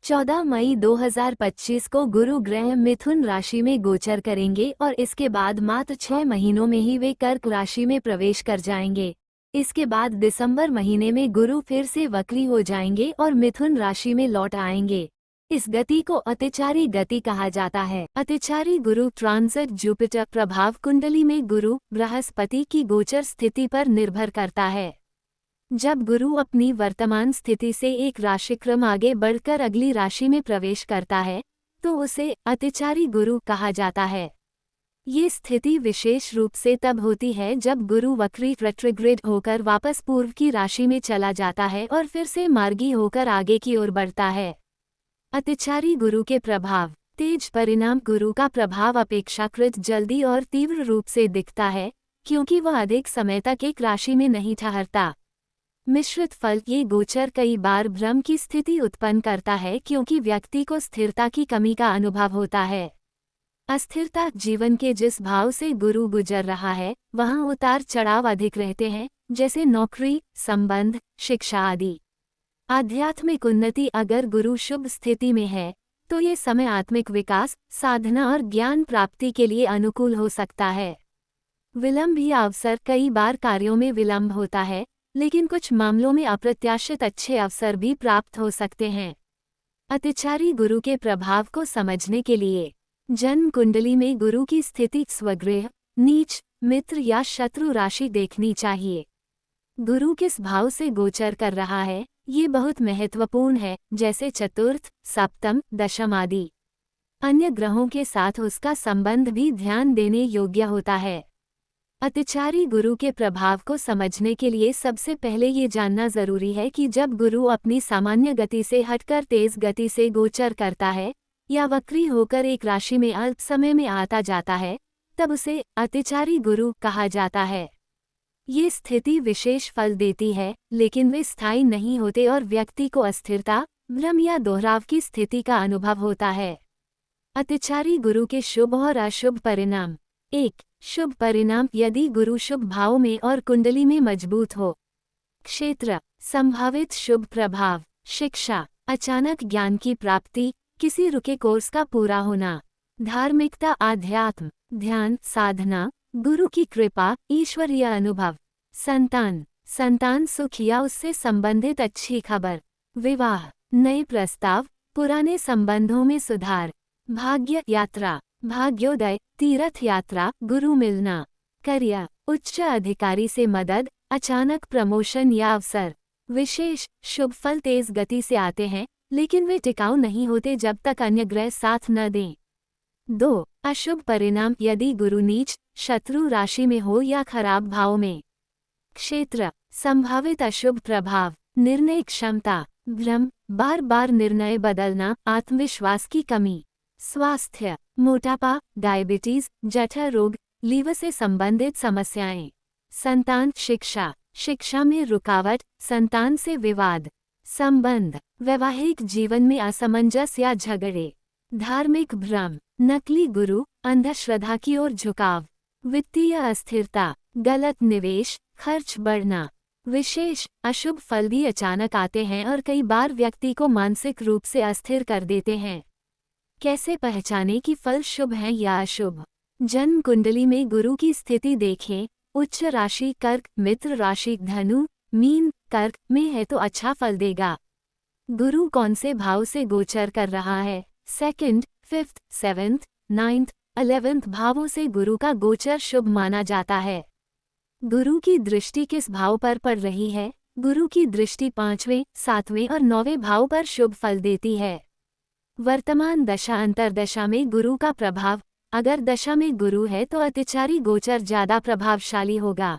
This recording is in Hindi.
14 मई 2025 को गुरु ग्रह मिथुन राशि में गोचर करेंगे और इसके बाद मात्र 6 महीनों में ही वे कर्क राशि में प्रवेश कर जाएंगे। इसके बाद दिसंबर महीने में गुरु फिर से वक्री हो जाएंगे और मिथुन राशि में लौट आएंगे। इस गति को अतिचारी गति कहा जाता है। अतिचारी गुरु ट्रांजिट जुपिटर प्रभाव कुंडली में गुरु बृहस्पति की गोचर स्थिति पर निर्भर करता है। जब गुरु अपनी वर्तमान स्थिति से एक राशिक्रम आगे बढ़कर अगली राशि में प्रवेश करता है तो उसे अतिचारी गुरु कहा जाता है। ये स्थिति विशेष रूप से तब होती है जब गुरु वक्री रेट्रोग्रेड होकर वापस पूर्व की राशि में चला जाता है और फिर से मार्गी होकर आगे की ओर बढ़ता है। अतिचारी गुरु के प्रभाव तेज परिणाम गुरु का प्रभाव अपेक्षाकृत जल्दी और तीव्र रूप से दिखता है क्योंकि वह अधिक समय तक एक राशि में नहीं ठहरता। मिश्रित फल ये गोचर कई बार भ्रम की स्थिति उत्पन्न करता है क्योंकि व्यक्ति को स्थिरता की कमी का अनुभव होता है। अस्थिरता जीवन के जिस भाव से गुरु गुजर रहा है वहाँ उतार चढ़ाव अधिक रहते हैं, जैसे नौकरी, संबंध, शिक्षा आदि। आध्यात्मिक उन्नति अगर गुरु शुभ स्थिति में है तो ये समय आत्मिक विकास, साधना और ज्ञान प्राप्ति के लिए अनुकूल हो सकता है। विलंब या अवसर कई बार कार्यों में विलंब होता है, लेकिन कुछ मामलों में अप्रत्याशित अच्छे अवसर भी प्राप्त हो सकते हैं। अतिचारी गुरु के प्रभाव को समझने के लिए जन्म कुंडली में गुरु की स्थिति स्वगृह, नीच, मित्र या शत्रु राशि देखनी चाहिए। गुरु किस भाव से गोचर कर रहा है ये बहुत महत्वपूर्ण है, जैसे चतुर्थ, सप्तम, दशम आदि। अन्य ग्रहों के साथ उसका संबंध भी ध्यान देने योग्य होता है। अतिचारी गुरु के प्रभाव को समझने के लिए सबसे पहले ये जानना जरूरी है कि जब गुरु अपनी सामान्य गति से हटकर तेज गति से गोचर करता है या वक्री होकर एक राशि में अल्प समय में आता जाता है तब उसे अतिचारी गुरु कहा जाता है। ये स्थिति विशेष फल देती है, लेकिन वे स्थायी नहीं होते और व्यक्ति को अस्थिरता, भ्रम या दोहराव की स्थिति का अनुभव होता है। अतिचारी गुरु के शुभ और अशुभ परिणाम। 1. शुभ परिणाम यदि गुरु शुभ भाव में और कुंडली में मजबूत हो। क्षेत्र संभावित शुभ प्रभाव। शिक्षा अचानक ज्ञान की प्राप्ति, किसी रुके कोर्स का पूरा होना। धार्मिकता आध्यात्म, ध्यान, साधना, गुरु की कृपा, ईश्वरीय अनुभव। संतान सुख या उससे संबंधित अच्छी खबर। विवाह, नए प्रस्ताव, पुराने संबंधों में सुधार। भाग्य यात्रा, भाग्योदय, तीर्थ यात्रा, गुरु मिलना। करियर, उच्च अधिकारी से मदद, अचानक प्रमोशन या अवसर। विशेष शुभ फल तेज गति से आते हैं, लेकिन वे टिकाऊ नहीं होते जब तक अन्य ग्रह साथ न दें। 2. अशुभ परिणाम यदि गुरु नीच, शत्रु राशि में हो या खराब भाव में। क्षेत्र संभावित अशुभ प्रभाव। निर्णय क्षमता, भ्रम, बार बार निर्णय बदलना, आत्मविश्वास की कमी। स्वास्थ्य मोटापा, डायबिटीज, जठर रोग, लीवर से संबंधित समस्याएं। संतान शिक्षा में रुकावट, संतान से विवाद। संबंध वैवाहिक जीवन में असमंजस या झगड़े। धार्मिक भ्रम, नकली गुरु, अंधश्रद्धा की ओर झुकाव। वित्तीय अस्थिरता, गलत निवेश, खर्च बढ़ना। विशेष अशुभ फल भी अचानक आते हैं और कई बार व्यक्ति को मानसिक रूप से अस्थिर कर देते हैं। कैसे पहचानें कि फल शुभ हैं या अशुभ? जन्म कुंडली में गुरु की स्थिति देखें। उच्च राशि कर्क, मित्र राशि धनु, मीन, कर्क में है तो अच्छा फल देगा। गुरु कौन से भाव से गोचर कर रहा है? 2nd, 5th, 7th, 9th, 11th भावों से गुरु का गोचर शुभ माना जाता है। गुरु की दृष्टि किस भाव पर पड़ रही है? गुरु की दृष्टि 5वें, 7वें और 9वें भाव पर शुभ फल देती है। वर्तमान दशा अंतरदशा में गुरु का प्रभाव। अगर दशा में गुरु है तो अतिचारी गोचर ज्यादा प्रभावशाली होगा।